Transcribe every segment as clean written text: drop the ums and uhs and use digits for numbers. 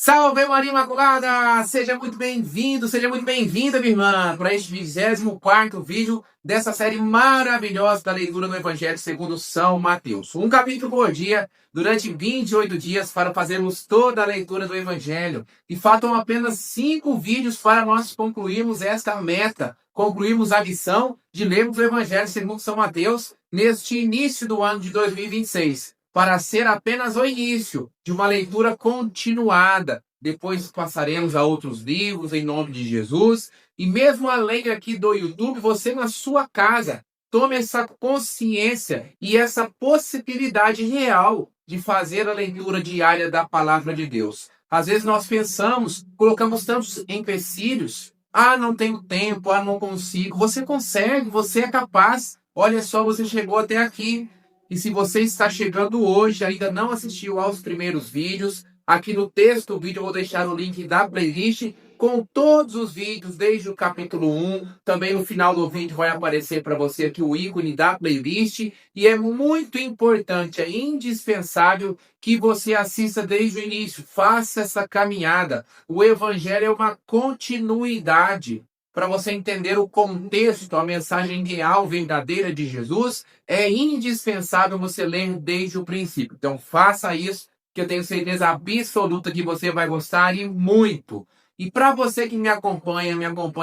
Salve Maria Imaculada! Seja muito bem-vindo, seja muito bem-vinda, minha irmã, para este 24º vídeo dessa série maravilhosa da leitura do Evangelho segundo São Mateus. Um capítulo por dia, durante 28 dias, para fazermos toda a leitura do Evangelho. E faltam apenas 5 vídeos para nós concluirmos esta meta, concluirmos a missão de lermos o Evangelho segundo São Mateus neste início do ano de 2026. Para ser apenas o início de uma leitura continuada. Depois passaremos a outros livros, em nome de Jesus. E mesmo além aqui do YouTube, você na sua casa, tome essa consciência e essa possibilidade real de fazer a leitura diária da Palavra de Deus. Às vezes nós pensamos, colocamos tantos empecilhos. Não tenho tempo, não consigo. Você consegue, você é capaz. Olha só, você chegou até aqui. E se você está chegando hoje, ainda não assistiu aos primeiros vídeos, aqui no texto do vídeo eu vou deixar o link da playlist com todos os vídeos, desde o capítulo 1. Também no final do vídeo vai aparecer para você aqui o ícone da playlist. E é muito importante, é indispensável que você assista desde o início. Faça essa caminhada. O Evangelho é uma continuidade. Para você entender o contexto, a mensagem real, verdadeira de Jesus, é indispensável você ler desde o princípio. Então faça isso, que eu tenho certeza absoluta que você vai gostar e muito. E para você que me acompanha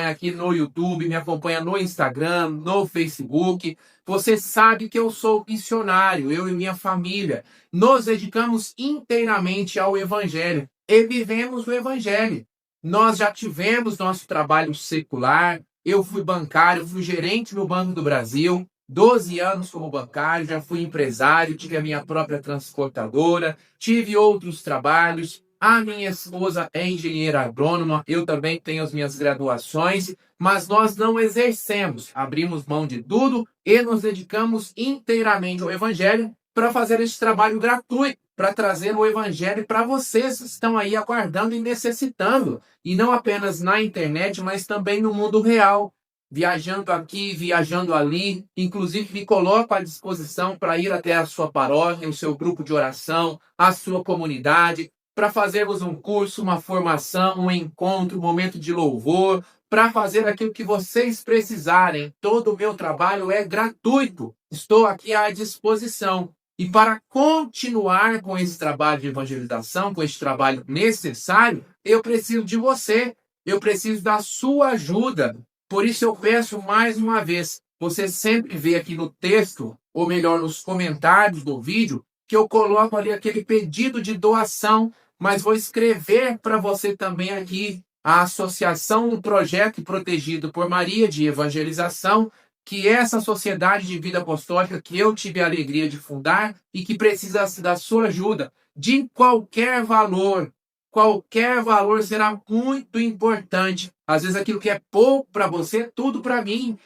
aqui no YouTube, me acompanha no Instagram, no Facebook, você sabe que eu sou missionário, eu e minha família. Nos dedicamos inteiramente ao Evangelho e vivemos o Evangelho. Nós já tivemos nosso trabalho secular. Eu fui bancário, fui gerente no Banco do Brasil, 12 anos como bancário, já fui empresário, tive a minha própria transportadora, tive outros trabalhos. A minha esposa é engenheira agrônoma, eu também tenho as minhas graduações, mas nós não exercemos, abrimos mão de tudo e nos dedicamos inteiramente ao Evangelho para fazer esse trabalho gratuito, para trazer o Evangelho para vocês que estão aí aguardando e necessitando. E não apenas na internet, mas também no mundo real. Viajando aqui, viajando ali. Inclusive, me coloco à disposição para ir até a sua paróquia, o seu grupo de oração, a sua comunidade, para fazermos um curso, uma formação, um encontro, um momento de louvor, para fazer aquilo que vocês precisarem. Todo o meu trabalho é gratuito. Estou aqui à disposição. E para continuar com esse trabalho de evangelização, com esse trabalho necessário, eu preciso de você, eu preciso da sua ajuda. Por isso eu peço mais uma vez, você sempre vê aqui no texto, ou melhor, nos comentários do vídeo, que eu coloco ali aquele pedido de doação, mas vou escrever para você também aqui a associação do projeto protegido por Maria de evangelização, que é essa sociedade de vida apostólica que eu tive a alegria de fundar e que precisa da sua ajuda, de qualquer valor. Qualquer valor será muito importante. Às vezes aquilo que é pouco para você, tudo para mim,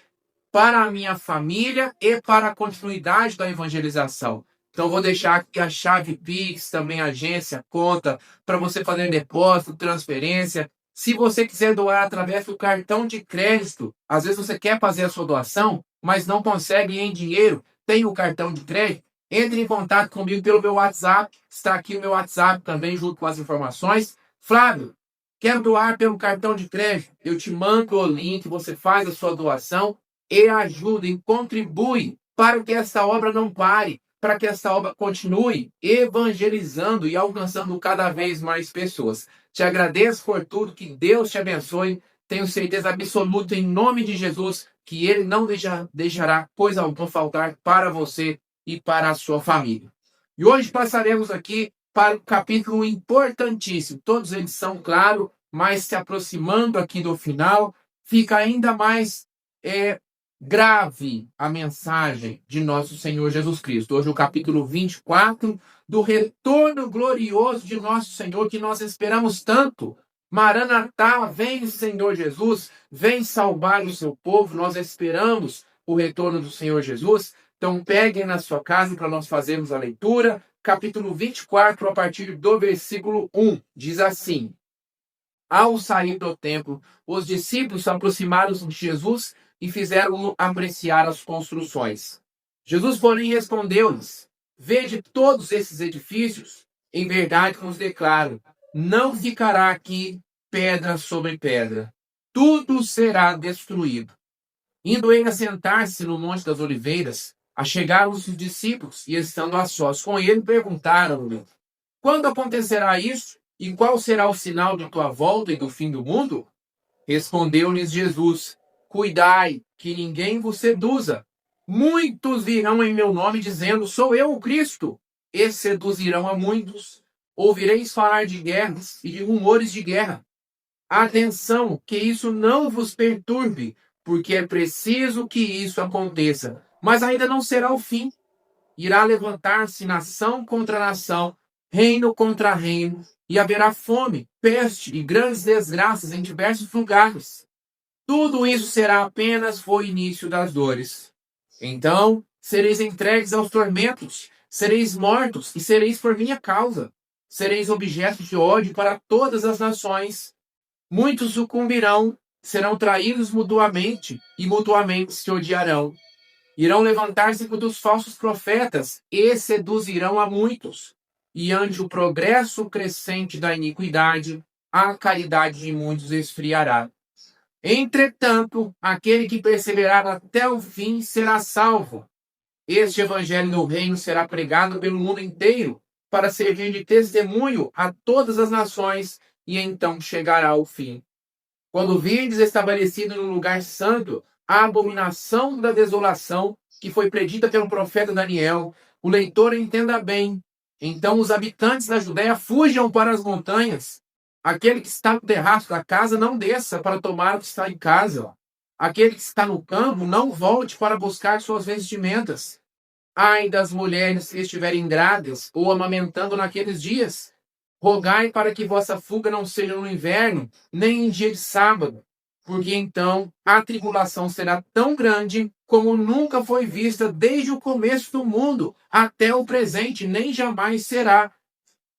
para a minha família e para a continuidade da evangelização. Então vou deixar aqui a chave Pix, também agência, conta, para você fazer depósito, transferência. Se você quiser doar através do cartão de crédito, às vezes você quer fazer a sua doação, mas não consegue em dinheiro, tem o cartão de crédito, entre em contato comigo pelo meu WhatsApp, está aqui o meu WhatsApp também junto com as informações. Flávio, quero doar pelo cartão de crédito, eu te mando o link, você faz a sua doação e ajuda e contribui para que essa obra não pare, para que essa obra continue evangelizando e alcançando cada vez mais pessoas. Te agradeço por tudo, que Deus te abençoe. Tenho certeza absoluta, em nome de Jesus, que Ele não deixará coisa alguma faltar para você e para a sua família. E hoje passaremos aqui para um capítulo importantíssimo. Todos eles são, claro, mas se aproximando aqui do final, fica ainda mais grave a mensagem de nosso Senhor Jesus Cristo. Hoje o capítulo 24 do retorno glorioso de nosso Senhor, que nós esperamos tanto. Maranatá, vem Senhor Jesus, vem salvar o seu povo. Nós esperamos o retorno do Senhor Jesus. Então peguem na sua casa para nós fazermos a leitura. Capítulo 24, a partir do versículo 1, diz assim: Ao sair do templo, os discípulos se aproximaram de Jesus e fizeram-no apreciar as construções. Jesus, porém, respondeu-lhes: Vede todos esses edifícios? Em verdade vos declaro não ficará aqui pedra sobre pedra. Tudo será destruído. Indo ele assentar-se no Monte das Oliveiras, achegaram-se os discípulos e, estando a sós com ele, perguntaram-lhe: quando acontecerá isso? E qual será o sinal da tua volta e do fim do mundo? Respondeu-lhes Jesus: cuidai, que ninguém vos seduza. Muitos virão em meu nome dizendo: sou eu o Cristo, e seduzirão a muitos. Ouvireis falar de guerras e de rumores de guerra. Atenção, que isso não vos perturbe, porque é preciso que isso aconteça. Mas ainda não será o fim. Irá levantar-se nação contra nação, reino contra reino, e haverá fome, peste e grandes desgraças em diversos lugares. Tudo isso será apenas o início das dores. Então sereis entregues aos tormentos, sereis mortos e sereis por minha causa. Sereis objetos de ódio para todas as nações. Muitos sucumbirão, serão traídos mutuamente e mutuamente se odiarão. Irão levantar-se contra os falsos profetas e seduzirão a muitos. E ante o progresso crescente da iniquidade, a caridade de muitos esfriará. Entretanto, aquele que perseverar até o fim será salvo. Este evangelho do reino será pregado pelo mundo inteiro, para servir de testemunho a todas as nações, e então chegará o fim. Quando virdes estabelecido no lugar santo a abominação da desolação, que foi predita pelo profeta Daniel, o leitor entenda bem. Então os habitantes da Judéia fujam para as montanhas. Aquele que está no terraço da casa não desça para tomar o que está em casa. Aquele que está no campo não volte para buscar suas vestimentas. Ai das mulheres que estiverem grávidas ou amamentando naqueles dias. Rogai para que vossa fuga não seja no inverno, nem em dia de sábado, porque então a tribulação será tão grande como nunca foi vista desde o começo do mundo até o presente, nem jamais será.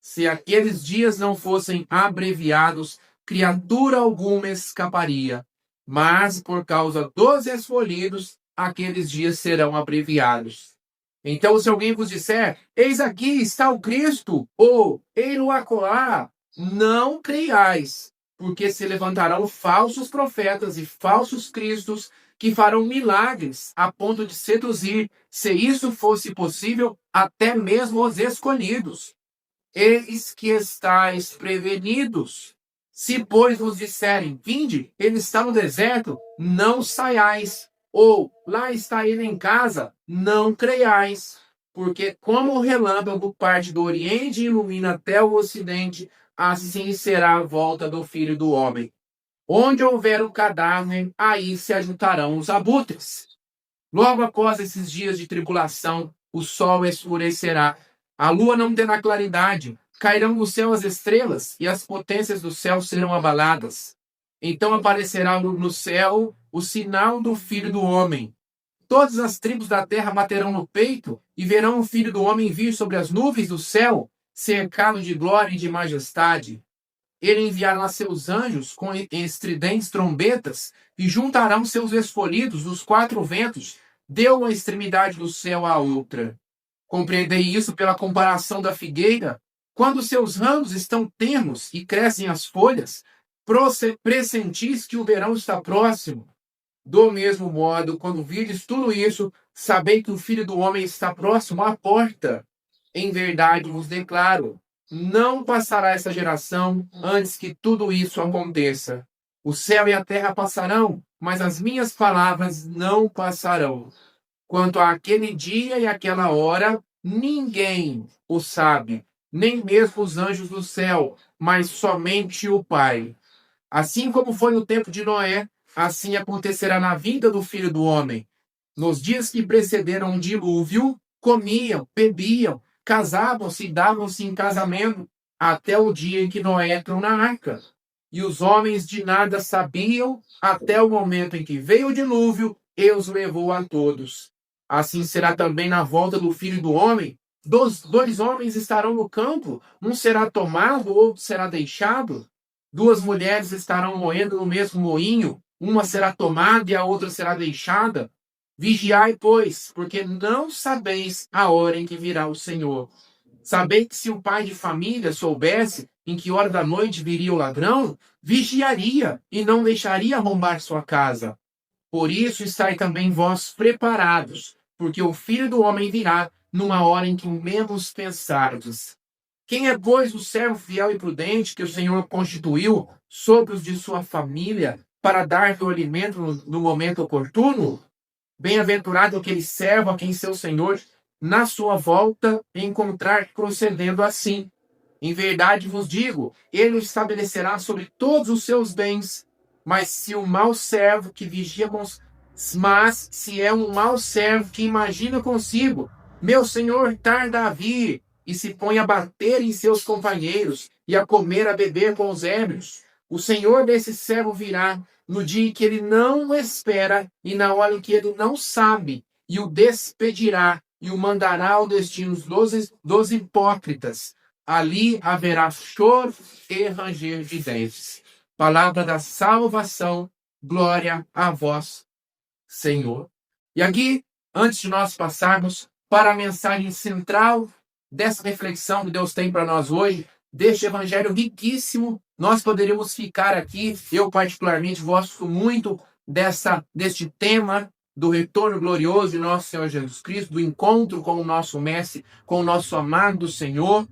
Se aqueles dias não fossem abreviados, criatura alguma escaparia. Mas, por causa dos escolhidos, aqueles dias serão abreviados. Então, se alguém vos disser: eis aqui está o Cristo, ou ei-lo acolá, não creiais, porque se levantarão falsos profetas e falsos cristos que farão milagres a ponto de seduzir, se isso fosse possível, até mesmo os escolhidos. Eis que estáis prevenidos. Se, pois, vos disserem: vinde, ele está no deserto, não saiais. Ou, lá está ele em casa, não creiais. Porque como o relâmpago parte do oriente e ilumina até o ocidente, assim será a volta do Filho do Homem. Onde houver o cadáver, aí se ajuntarão os abutres. Logo após esses dias de tribulação, o sol escurecerá, a lua não terá claridade, cairão do céu as estrelas, e as potências do céu serão abaladas. Então aparecerá no céu o sinal do Filho do Homem. Todas as tribos da terra baterão no peito e verão o Filho do Homem vir sobre as nuvens do céu, cercado de glória e de majestade. Ele enviará seus anjos com estridentes trombetas e juntarão seus escolhidos dos quatro ventos, de uma extremidade do céu à outra. Compreendei isso pela comparação da figueira. Quando seus ramos estão termos e crescem as folhas, pressentis que o verão está próximo. Do mesmo modo, quando virdes tudo isso, sabei que o Filho do Homem está próximo à porta. Em verdade vos declaro, não passará essa geração antes que tudo isso aconteça. O céu e a terra passarão, mas as minhas palavras não passarão. Quanto àquele dia e àquela hora, ninguém o sabe, nem mesmo os anjos do céu, mas somente o Pai. Assim como foi no tempo de Noé, assim acontecerá na vinda do Filho do Homem. Nos dias que precederam o dilúvio, comiam, bebiam, casavam-se e davam-se em casamento, até o dia em que Noé entrou na arca. E os homens de nada sabiam, até o momento em que veio o dilúvio e os levou a todos. Assim será também na volta do Filho do Homem. Dois homens estarão no campo, um será tomado, o outro será deixado. Duas mulheres estarão moendo no mesmo moinho, uma será tomada e a outra será deixada. Vigiai, pois, porque não sabeis a hora em que virá o Senhor. Sabei que se o pai de família soubesse, em que hora da noite viria o ladrão, vigiaria e não deixaria arrombar sua casa. Por isso estai também vós preparados, porque o Filho do Homem virá numa hora em que menos pensardes. Quem é, pois, o servo fiel e prudente que o Senhor constituiu sobre os de sua família para dar-lhe o alimento no momento oportuno? Bem-aventurado aquele servo a quem seu Senhor, na sua volta, encontrar procedendo assim. Em verdade vos digo, ele o estabelecerá sobre todos os seus bens. Mas se o mau servo que vigia, mas se é um mau servo que imagina consigo, meu senhor tarda a vir, e se põe a bater em seus companheiros, e a comer, a beber com os ébrios, o senhor desse servo virá no dia em que ele não espera, e na hora em que ele não sabe, e o despedirá, e o mandará ao destino dos hipócritas. Ali haverá choro e ranger de dentes. Palavra da salvação, glória a vós, Senhor. E aqui, antes de nós passarmos para a mensagem central dessa reflexão que Deus tem para nós hoje, deste evangelho riquíssimo, nós poderíamos ficar aqui. Eu particularmente gosto muito deste tema do retorno glorioso de nosso Senhor Jesus Cristo, do encontro com o nosso Mestre, com o nosso amado Senhor.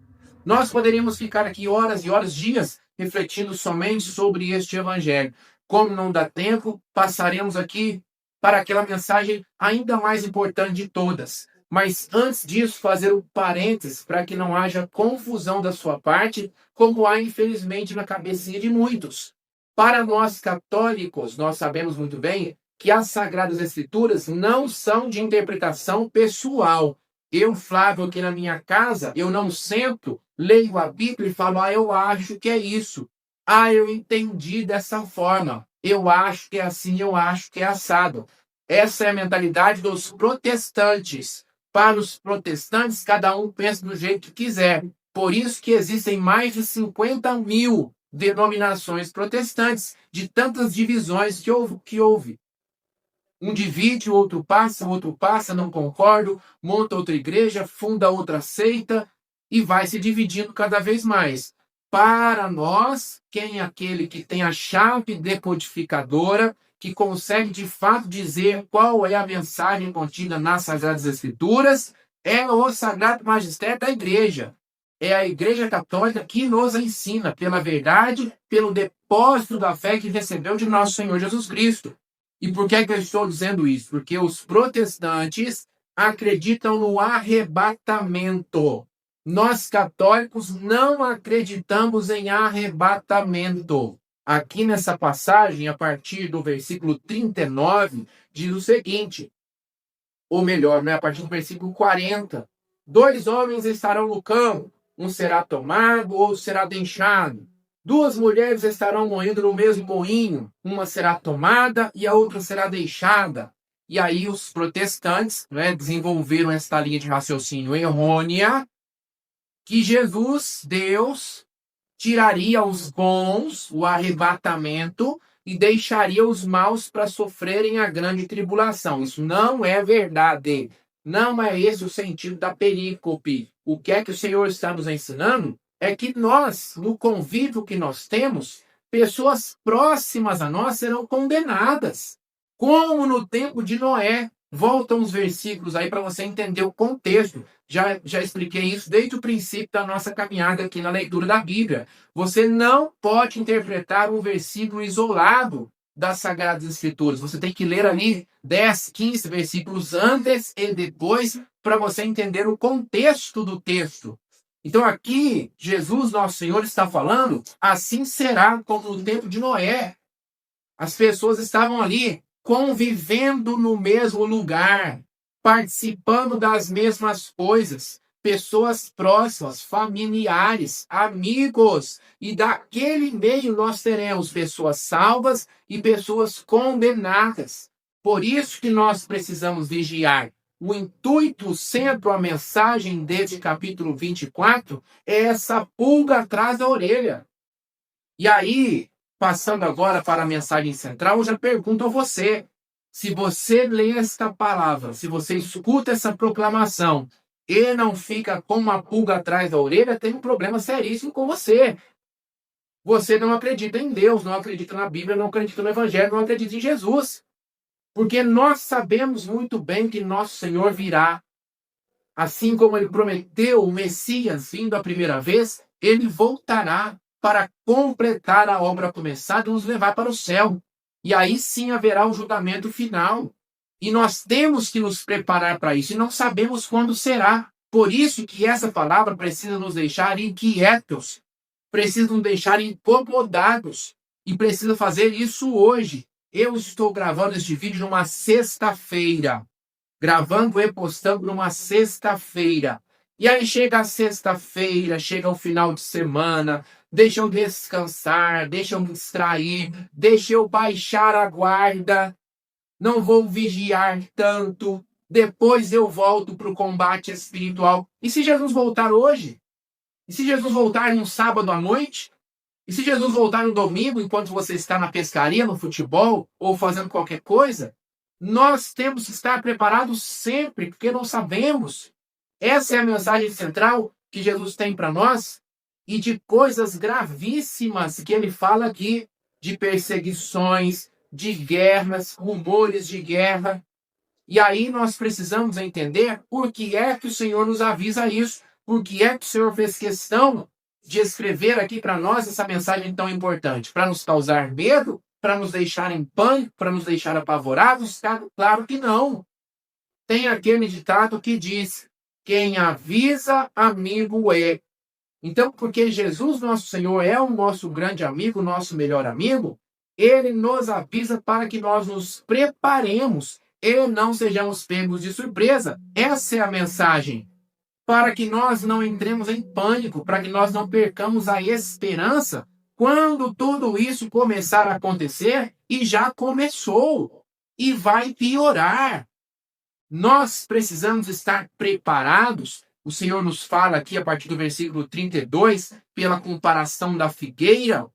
Nós poderíamos ficar aqui horas e horas, dias, refletindo somente sobre este evangelho. Como não dá tempo, passaremos aqui para aquela mensagem ainda mais importante de todas. Mas antes disso, fazer um parênteses para que não haja confusão da sua parte, como há infelizmente na cabecinha de muitos. Para nós católicos, nós sabemos muito bem que as Sagradas Escrituras não são de interpretação pessoal. Eu, Flávio, aqui na minha casa, eu não sento, leio a Bíblia e falo, eu acho que é isso. Eu entendi dessa forma. Eu acho que é assim, eu acho que é assado. Essa é a mentalidade dos protestantes. Para os protestantes, cada um pensa do jeito que quiser. Por isso que existem mais de 50 mil denominações protestantes, de tantas divisões que houve. Um divide, o outro passa, não concordo, monta outra igreja, funda outra seita e vai se dividindo cada vez mais. Para nós, quem é aquele que tem a chave decodificadora, que consegue de fato dizer qual é a mensagem contida nas Sagradas Escrituras, é o Sagrado Magistério da Igreja. É a Igreja Católica que nos ensina pela verdade, pelo depósito da fé que recebeu de nosso Senhor Jesus Cristo. E por que eu estou dizendo isso? Porque os protestantes acreditam no arrebatamento. Nós católicos não acreditamos em arrebatamento. Aqui nessa passagem, a partir do versículo 39, diz o seguinte, ou melhor, a partir do versículo 40. 2 homens estarão no campo, um será tomado, outro será deixado. 2 mulheres estarão moendo no mesmo moinho, uma será tomada e a outra será deixada. E aí os protestantes desenvolveram esta linha de raciocínio errônea, que Jesus, Deus, tiraria os bons, o arrebatamento, e deixaria os maus para sofrerem a grande tribulação. Isso não é verdade. Não é esse o sentido da perícope. O que é que o Senhor está nos ensinando? É que nós, no convívio que nós temos, pessoas próximas a nós serão condenadas. Como no tempo de Noé. Voltam os versículos aí para você entender o contexto. Já expliquei isso desde o princípio da nossa caminhada aqui na leitura da Bíblia. Você não pode interpretar um versículo isolado das Sagradas Escrituras. Você tem que ler ali 10, 15 versículos antes e depois para você entender o contexto do texto. Então aqui, Jesus, nosso Senhor, está falando, assim será como no tempo de Noé. As pessoas estavam ali convivendo no mesmo lugar, participando das mesmas coisas, pessoas próximas, familiares, amigos, e daquele meio nós teremos pessoas salvas e pessoas condenadas. Por isso que nós precisamos vigiar. O intuito, o centro, a mensagem desse capítulo 24 é essa pulga atrás da orelha. E aí, passando agora para a mensagem central, eu já pergunto a você, se você lê esta palavra, se você escuta essa proclamação e não fica com uma pulga atrás da orelha, tem um problema seríssimo com você. você não acredita em Deus, não acredita na Bíblia, não acredita no Evangelho, não acredita em Jesus. Porque nós sabemos muito bem que nosso Senhor virá. Assim como ele prometeu o Messias vindo a primeira vez, ele voltará para completar a obra começada e nos levar para o céu. E aí sim haverá o julgamento final. E nós temos que nos preparar para isso, e não sabemos quando será. Por isso que essa palavra precisa nos deixar inquietos, precisa nos deixar incomodados, e precisa fazer isso hoje. Eu estou gravando este vídeo numa sexta-feira, gravando e postando numa sexta-feira. E aí chega a sexta-feira, chega o final de semana, deixa eu descansar, deixa eu me distrair, deixa eu baixar a guarda, não vou vigiar tanto, depois eu volto para o combate espiritual. E se Jesus voltar hoje? E se Jesus voltar num sábado à noite? E se Jesus voltar no domingo, enquanto você está na pescaria, no futebol, ou fazendo qualquer coisa? Nós temos que estar preparados sempre, porque não sabemos. Essa é a mensagem central que Jesus tem para nós, e de coisas gravíssimas que ele fala aqui, de perseguições, de guerras, rumores de guerra. E aí nós precisamos entender por que é que o Senhor nos avisa isso, por que é que o Senhor fez questão de escrever aqui para nós essa mensagem tão importante, para nos causar medo, para nos deixar em pânico, para nos deixar apavorados? Claro que não. Tem aquele ditado que diz: quem avisa, amigo é. Então, porque Jesus, nosso Senhor, é o nosso grande amigo, nosso melhor amigo, ele nos avisa para que nós nos preparemos e não sejamos pegos de surpresa. Essa é a mensagem. Para que nós não entremos em pânico, para que nós não percamos a esperança quando tudo isso começar a acontecer, e já começou, e vai piorar. Nós precisamos estar preparados. O Senhor nos fala aqui a partir do versículo 32, pela comparação da figueira.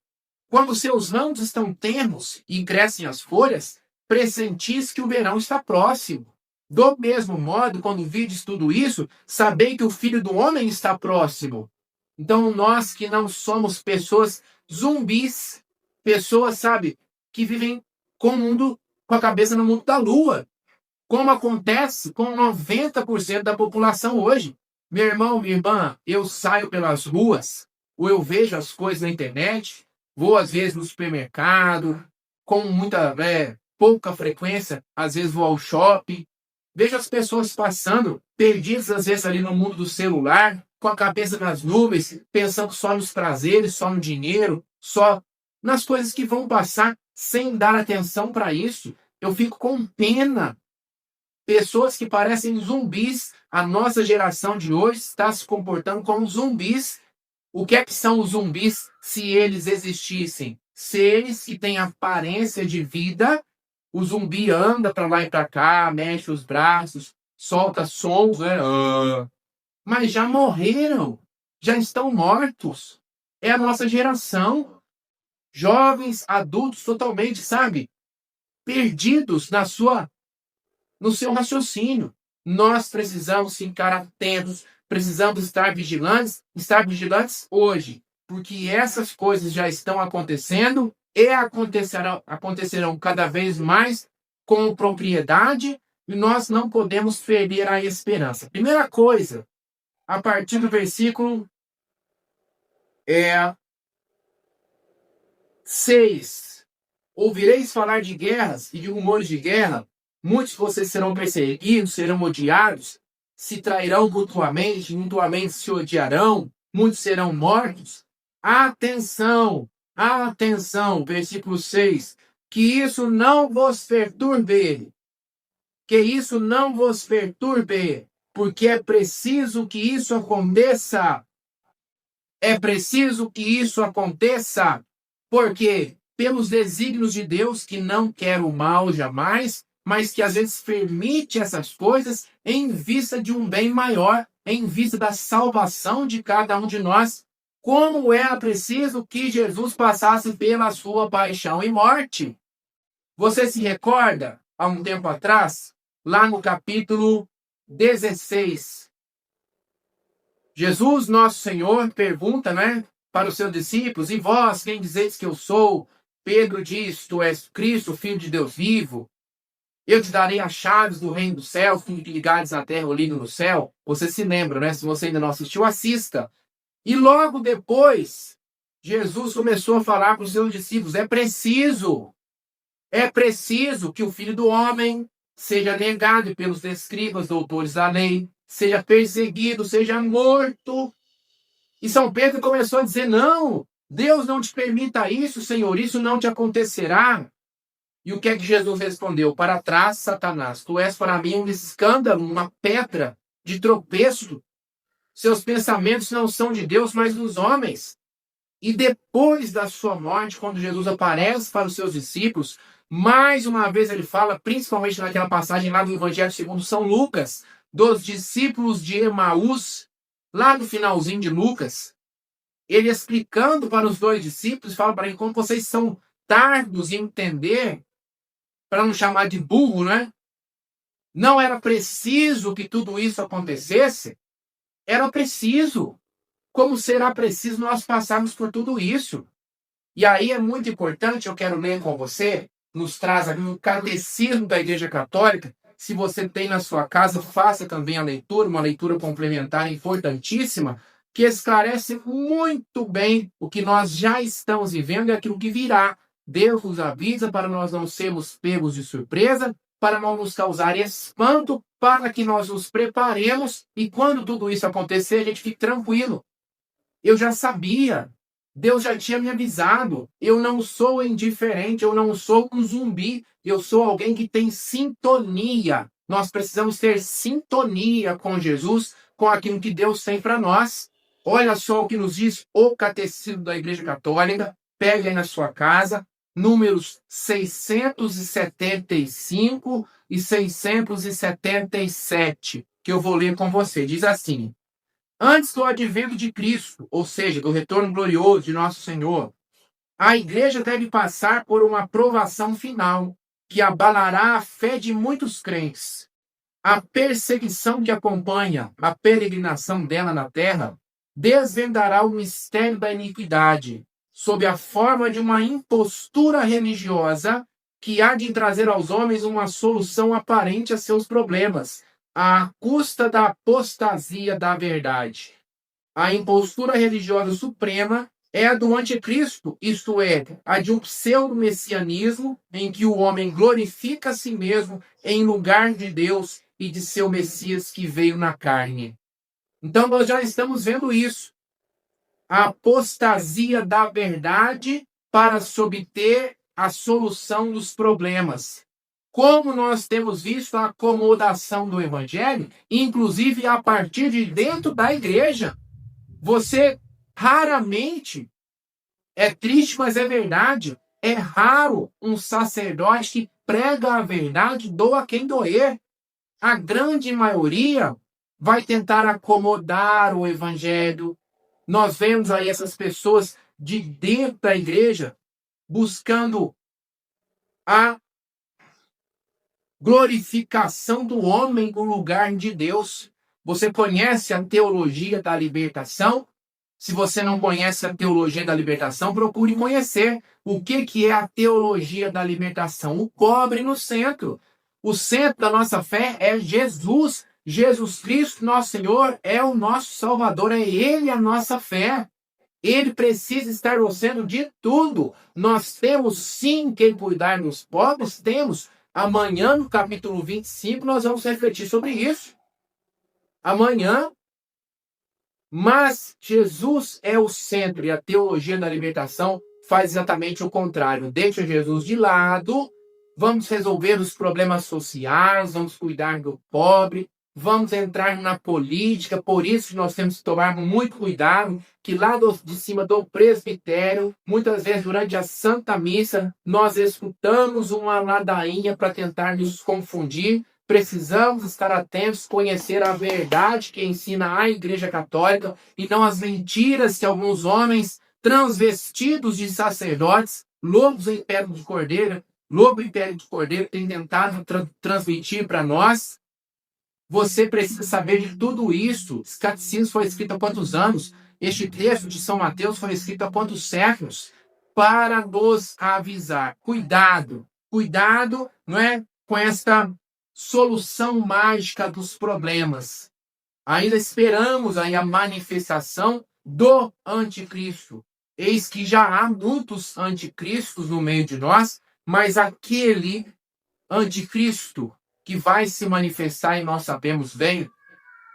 Quando seus ramos estão tenros e crescem as folhas, pressentis que o verão está próximo. Do mesmo modo, quando vides tudo isso, sabei que o Filho do Homem está próximo. Então, nós que não somos pessoas zumbis, pessoas, sabe, que vivem com o mundo, com a cabeça no mundo da lua, como acontece com 90% da população hoje. Meu irmão, minha irmã, eu saio pelas ruas, ou eu vejo as coisas na internet, vou às vezes no supermercado, com muita, pouca frequência, às vezes vou ao shopping, vejo as pessoas passando, perdidas às vezes ali no mundo do celular, com a cabeça nas nuvens, pensando só nos prazeres, só no dinheiro, só nas coisas que vão passar, sem dar atenção para isso. Eu fico com pena. Pessoas que parecem zumbis. A nossa geração de hoje está se comportando como zumbis. O que é que são os zumbis se eles existissem? Seres que têm aparência de vida. O zumbi anda para lá e para cá, mexe os braços, solta sons, né? Mas já morreram, já estão mortos. É a nossa geração. Jovens, adultos totalmente, sabe, perdidos no seu raciocínio. Nós precisamos ficar atentos, precisamos estar vigilantes hoje, porque essas coisas já estão acontecendo e acontecerão cada vez mais com propriedade, e nós não podemos perder a esperança. Primeira coisa, a partir do versículo 6. Ouvireis falar de guerras e de rumores de guerra. Muitos de vocês serão perseguidos, serão odiados, se trairão mutuamente se odiarão, muitos serão mortos. Atenção, atenção, versículo 6. Que isso não vos perturbe. Que isso não vos perturbe, porque é preciso que isso aconteça. É preciso que isso aconteça, porque pelos desígnios de Deus, que não quer o mal jamais, mas que às vezes permite essas coisas em vista de um bem maior, em vista da salvação de cada um de nós, como era preciso que Jesus passasse pela sua paixão e morte. Você se recorda, há um tempo atrás, lá no capítulo 16, Jesus, nosso Senhor, pergunta, para os seus discípulos: e vós, quem dizeis que eu sou? Pedro diz: tu és Cristo, Filho de Deus vivo. Eu te darei as chaves do reino dos céus, tudo que ligares na terra ou ligo no céu. Você se lembra, né? Se você ainda não assistiu, assista. E logo depois, Jesus começou a falar para os seus discípulos: é preciso que o Filho do Homem seja negado pelos escribas, doutores da lei, seja perseguido, seja morto. E São Pedro começou a dizer: não, Deus não te permita isso, Senhor, isso não te acontecerá. E o que é que Jesus respondeu? Para trás, Satanás, tu és para mim um escândalo, uma pedra de tropeço. Seus pensamentos não são de Deus, mas dos homens. E depois da sua morte, quando Jesus aparece para os seus discípulos, mais uma vez ele fala, principalmente naquela passagem lá do Evangelho segundo São Lucas, dos discípulos de Emaús, lá no finalzinho de Lucas, ele explicando para os dois discípulos, fala para eles: como vocês são tardos em entender, para não chamar de burro, né? Não era preciso que tudo isso acontecesse? Era preciso. Como será preciso nós passarmos por tudo isso? E aí é muito importante, eu quero ler com você, nos traz aqui o Catecismo da Igreja Católica. Se você tem na sua casa, faça também a leitura, uma leitura complementar importantíssima, que esclarece muito bem o que nós já estamos vivendo e aquilo que virá. Deus nos avisa para nós não sermos pegos de surpresa, para não nos causar espanto, para que nós nos preparemos e quando tudo isso acontecer, a gente fique tranquilo. Eu já sabia, Deus já tinha me avisado. Eu não sou indiferente, eu não sou um zumbi, eu sou alguém que tem sintonia. Nós precisamos ter sintonia com Jesus, com aquilo que Deus tem para nós. Olha só o que nos diz o Catecismo da Igreja Católica. Pegue aí na sua casa, números 675 e 677, que eu vou ler com você. Diz assim: antes do advento de Cristo, ou seja, do retorno glorioso de nosso Senhor, a igreja deve passar por uma provação final, que abalará a fé de muitos crentes. A perseguição que acompanha a peregrinação dela na terra desvendará o mistério da iniquidade, sob a forma de uma impostura religiosa que há de trazer aos homens uma solução aparente a seus problemas, à custa da apostasia da verdade. A impostura religiosa suprema é a do anticristo, isto é, a de um pseudo-messianismo em que o homem glorifica a si mesmo em lugar de Deus e de seu Messias que veio na carne. Então nós já estamos vendo isso. A apostasia da verdade para se obter a solução dos problemas. Como nós temos visto a acomodação do evangelho, inclusive a partir de dentro da igreja. Você raramente, é triste, mas é verdade, é raro um sacerdote que prega a verdade, doa quem doer. A grande maioria vai tentar acomodar o evangelho. Nós vemos aí essas pessoas de dentro da igreja buscando a glorificação do homem no lugar de Deus. Você conhece a teologia da libertação? Se você não conhece a teologia da libertação, procure conhecer. O que é a teologia da libertação? O cobre no centro. O centro da nossa fé é Jesus. Jesus Cristo, nosso Senhor, é o nosso Salvador. É Ele a nossa fé. Ele precisa estar no centro de tudo. Nós temos sim quem cuidar dos pobres, temos. Amanhã, no capítulo 25, nós vamos refletir sobre isso. Amanhã. Mas Jesus é o centro e a teologia da libertação faz exatamente o contrário. Deixa Jesus de lado, vamos resolver os problemas sociais, vamos cuidar do pobre, vamos entrar na política. Por isso nós temos que tomar muito cuidado, que lá de cima do presbitério, muitas vezes durante a Santa Missa, nós escutamos uma ladainha para tentar nos confundir. Precisamos estar atentos, conhecer a verdade que ensina a Igreja Católica e não as mentiras que alguns homens transvestidos de sacerdotes, lobos em pele de cordeiro, têm tentado transmitir para nós. Você precisa saber de tudo isso. Esse catecismo foi escrito há quantos anos? este texto de São Mateus foi escrito há quantos séculos? Para nos avisar. Cuidado, cuidado, não é, com esta solução mágica dos problemas. Ainda esperamos aí a manifestação do anticristo. Eis que já há muitos anticristos no meio de nós, mas aquele anticristo que vai se manifestar, e nós sabemos bem,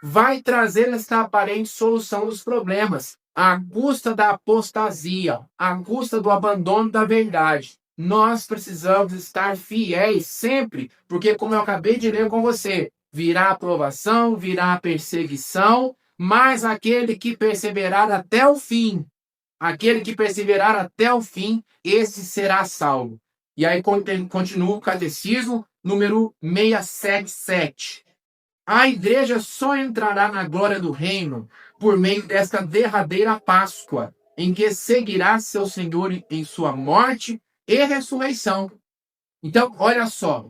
vai trazer esta aparente solução dos problemas, à custa da apostasia, à custa do abandono da verdade. Nós precisamos estar fiéis sempre, porque, como eu acabei de ler com você, virá a provação, virá a perseguição, mas aquele que perseverar até o fim, esse será salvo. E aí continua o catecismo, número 677. A igreja só entrará na glória do reino por meio desta derradeira Páscoa, em que seguirá seu Senhor em sua morte e ressurreição. Então, olha só.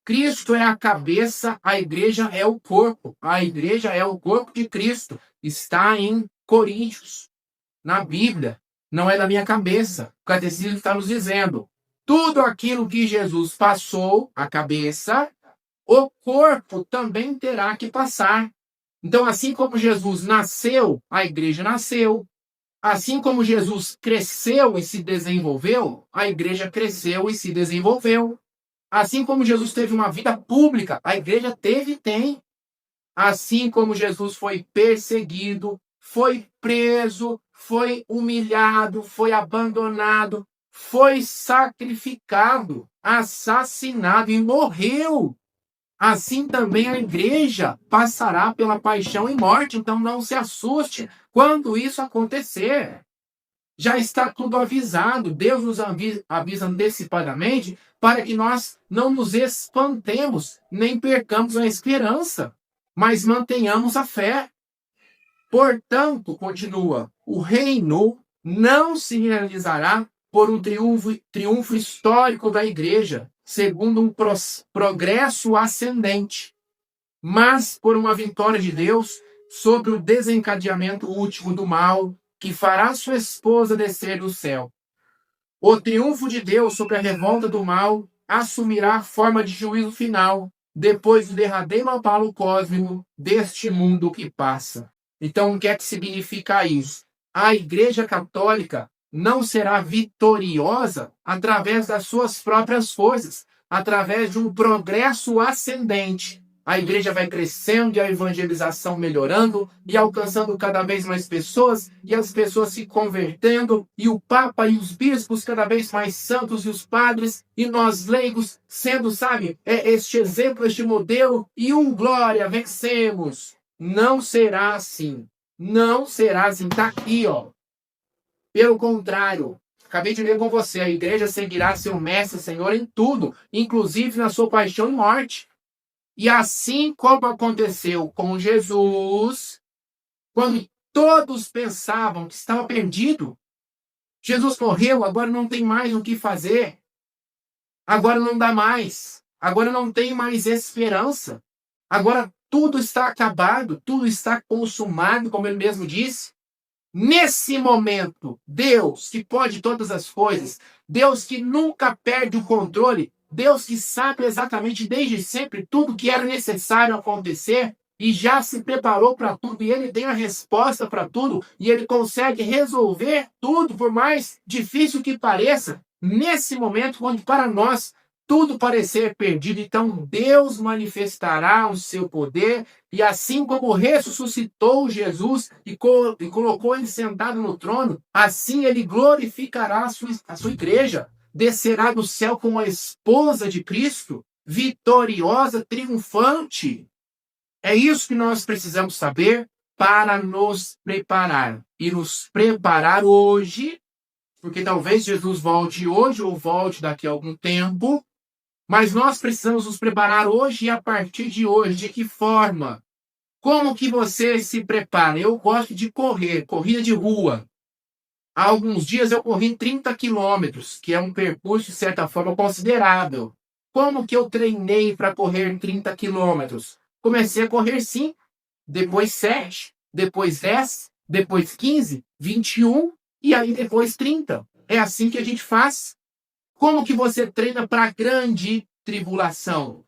Cristo é a cabeça, a igreja é o corpo. A igreja é o corpo de Cristo. Está em Coríntios, na Bíblia. Não é da minha cabeça. O catecismo está nos dizendo. Tudo aquilo que Jesus passou, a cabeça, o corpo também terá que passar. Então, assim como Jesus nasceu, a igreja nasceu. Assim como Jesus cresceu e se desenvolveu, a igreja cresceu e se desenvolveu. Assim como Jesus teve uma vida pública, a igreja teve e tem. Assim como Jesus foi perseguido, foi preso, foi humilhado, foi abandonado, foi sacrificado, assassinado e morreu. Assim também a igreja passará pela paixão e morte. Então não se assuste quando isso acontecer. Já está tudo avisado. Deus nos avisa antecipadamente para que nós não nos espantemos, nem percamos a esperança, mas mantenhamos a fé. Portanto, continua, o reino não se realizará por um triunfo histórico da igreja, segundo um progresso ascendente, mas por uma vitória de Deus sobre o desencadeamento último do mal, que fará sua esposa descer do céu. O triunfo de Deus sobre a revolta do mal assumirá a forma de juízo final, depois do derradeiro abalo cósmico deste mundo que passa. Então, o que é que significa isso? A Igreja Católica não será vitoriosa através das suas próprias forças, através de um progresso ascendente. A igreja vai crescendo e a evangelização melhorando e alcançando cada vez mais pessoas e as pessoas se convertendo e o Papa e os bispos cada vez mais santos e os padres e nós leigos sendo, sabe, este exemplo, este modelo e glória, vencemos. Não será assim. Não será assim. Está aqui, ó. Pelo contrário, acabei de ler com você, a igreja seguirá seu mestre Senhor em tudo, inclusive na sua paixão e morte. E assim como aconteceu com Jesus, quando todos pensavam que estava perdido, Jesus morreu, agora não tem mais o que fazer, agora não dá mais, agora não tem mais esperança, agora tudo está acabado, tudo está consumado, como ele mesmo disse. Nesse momento, Deus, que pode todas as coisas, Deus que nunca perde o controle, Deus que sabe exatamente desde sempre tudo que era necessário acontecer e já se preparou para tudo, e ele tem a resposta para tudo, e ele consegue resolver tudo, por mais difícil que pareça, nesse momento, quando para nós tudo parecer perdido, então Deus manifestará o seu poder, e assim como ressuscitou Jesus e colocou ele sentado no trono, assim ele glorificará a sua igreja, descerá do céu como a esposa de Cristo, vitoriosa, triunfante. É isso que nós precisamos saber para nos preparar. E nos preparar hoje, porque talvez Jesus volte hoje ou volte daqui a algum tempo, mas nós precisamos nos preparar hoje e a partir de hoje. De que forma? Como que você se prepara? Eu gosto de correr, corrida de rua. Há alguns dias eu corri 30 quilômetros, que é um percurso, de certa forma, considerável. Como que eu treinei para correr 30 quilômetros? Comecei a correr 5, depois 7, depois 10, depois 15, 21 e aí depois 30. É assim que a gente faz. Como que você treina para a grande tribulação?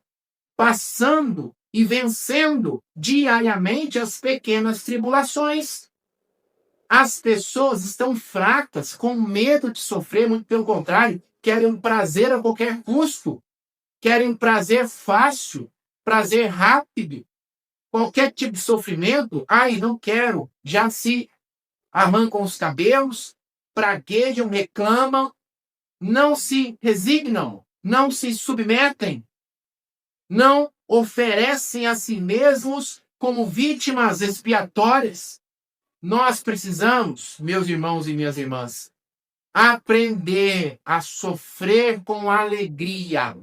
Passando e vencendo diariamente as pequenas tribulações. As pessoas estão fracas, com medo de sofrer, muito pelo contrário, querem um prazer a qualquer custo, querem um prazer fácil, prazer rápido. Qualquer tipo de sofrimento, ai, não quero, já se arrancam os cabelos, praguejam, reclamam, não se resignam, não se submetem, não oferecem a si mesmos como vítimas expiatórias. Nós precisamos, meus irmãos e minhas irmãs, aprender a sofrer com alegria,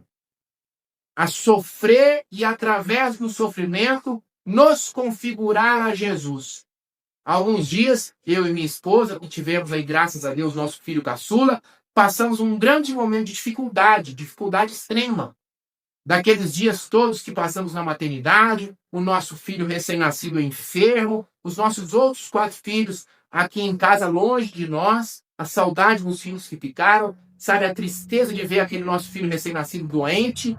a sofrer e, através do sofrimento, nos configurar a Jesus. Há alguns dias, eu e minha esposa, que tivemos aí, graças a Deus, nosso filho caçula, passamos um grande momento de dificuldade extrema. Daqueles dias todos que passamos na maternidade, o nosso filho recém-nascido enfermo, os nossos outros 4 filhos aqui em casa, longe de nós, a saudade dos filhos que ficaram, sabe, a tristeza de ver aquele nosso filho recém-nascido doente,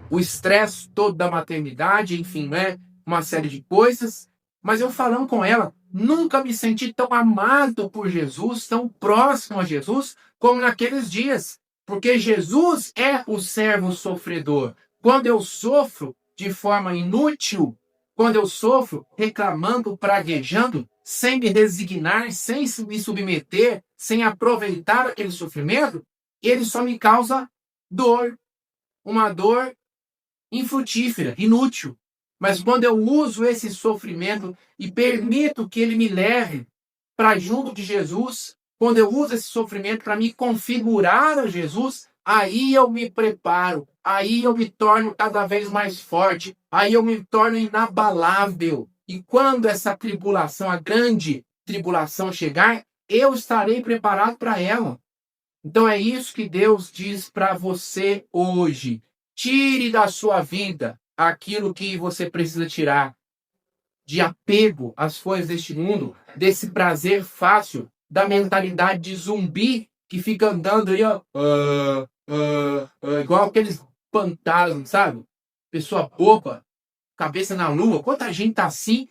o estresse todo da maternidade, enfim, né? Uma série de coisas. Mas eu falando com ela, nunca me senti tão amado por Jesus, tão próximo a Jesus, como naqueles dias. Porque Jesus é o servo sofredor. Quando eu sofro de forma inútil, quando eu sofro reclamando, praguejando, sem me resignar, sem me submeter, sem aproveitar aquele sofrimento, ele só me causa dor. Uma dor infrutífera, inútil. Mas quando eu uso esse sofrimento e permito que ele me leve para junto de Jesus, quando eu uso esse sofrimento para me configurar a Jesus, aí eu me preparo, aí eu me torno cada vez mais forte, aí eu me torno inabalável. E quando essa tribulação, a grande tribulação chegar, eu estarei preparado para ela. Então é isso que Deus diz para você hoje. Tire da sua vida aquilo que você precisa tirar de apego às coisas deste mundo, desse prazer fácil, da mentalidade de zumbi que fica andando aí, ó, igual aqueles fantasmas, sabe? Pessoa boba, cabeça na lua. Quanta gente tá assim?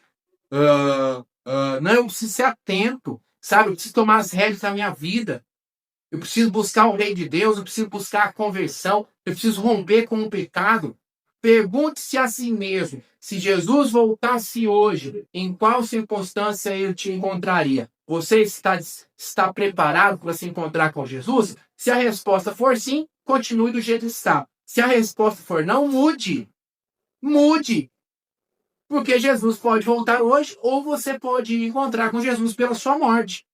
Não, eu preciso ser atento, sabe? Eu preciso tomar as rédeas da minha vida. Eu preciso buscar o Rei de Deus, eu preciso buscar a conversão, eu preciso romper com o pecado. Pergunte-se a si mesmo, se Jesus voltasse hoje, em qual circunstância ele te encontraria? Você está preparado para se encontrar com Jesus? Se a resposta for sim, continue do jeito que está. Se a resposta for não, mude. Mude. Porque Jesus pode voltar hoje, ou você pode encontrar com Jesus pela sua morte.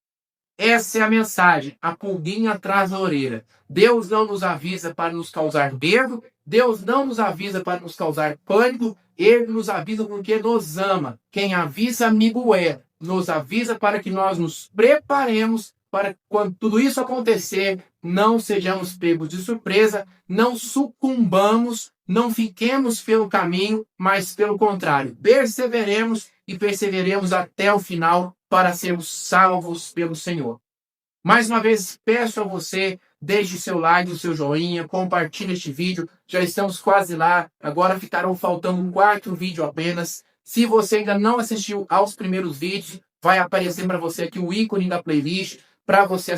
Essa é a mensagem, a pulguinha atrás da orelha. Deus não nos avisa para nos causar medo, Deus não nos avisa para nos causar pânico, Ele nos avisa porque nos ama. Quem avisa, amigo é. Nos avisa para que nós nos preparemos para quando tudo isso acontecer, não sejamos pegos de surpresa, não sucumbamos, não fiquemos pelo caminho, mas pelo contrário, perseveremos e perseveremos até o final para sermos salvos pelo Senhor. Mais uma vez, peço a você, deixe seu like, o seu joinha, compartilhe este vídeo. Já estamos quase lá. Agora ficarão faltando um 4 vídeo apenas. Se você ainda não assistiu aos primeiros vídeos, vai aparecer para você aqui o ícone da playlist para você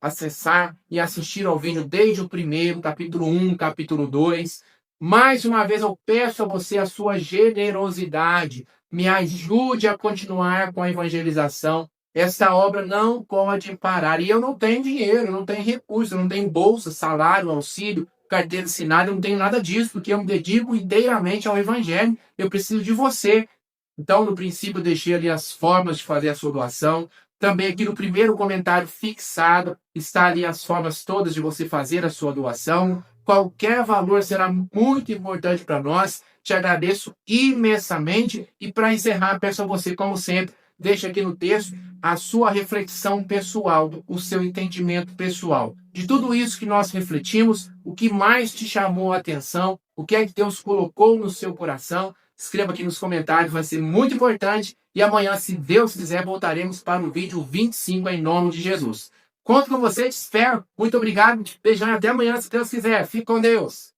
acessar e assistir ao vídeo desde o primeiro, capítulo 1, capítulo 2. Mais uma vez, eu peço a você a sua generosidade. Me ajude a continuar com a evangelização. Essa obra não pode parar. E eu não tenho dinheiro, eu não tenho recurso, eu não tenho bolsa, salário, auxílio, carteira assinada, eu não tenho nada disso, porque eu me dedico inteiramente ao evangelho. Eu preciso de você. Então, no princípio, eu deixei ali as formas de fazer a sua doação. Também aqui no primeiro comentário fixado está ali as formas todas de você fazer a sua doação. Qualquer valor será muito importante para nós. Te agradeço imensamente. E para encerrar, peço a você, como sempre, deixe aqui no texto a sua reflexão pessoal, o seu entendimento pessoal. De tudo isso que nós refletimos, o que mais te chamou a atenção, o que é que Deus colocou no seu coração, escreva aqui nos comentários, vai ser muito importante. E amanhã, se Deus quiser, voltaremos para o vídeo 25 em nome de Jesus. Conto com você, te espero. Muito obrigado, beijão e até amanhã, se Deus quiser. Fique com Deus.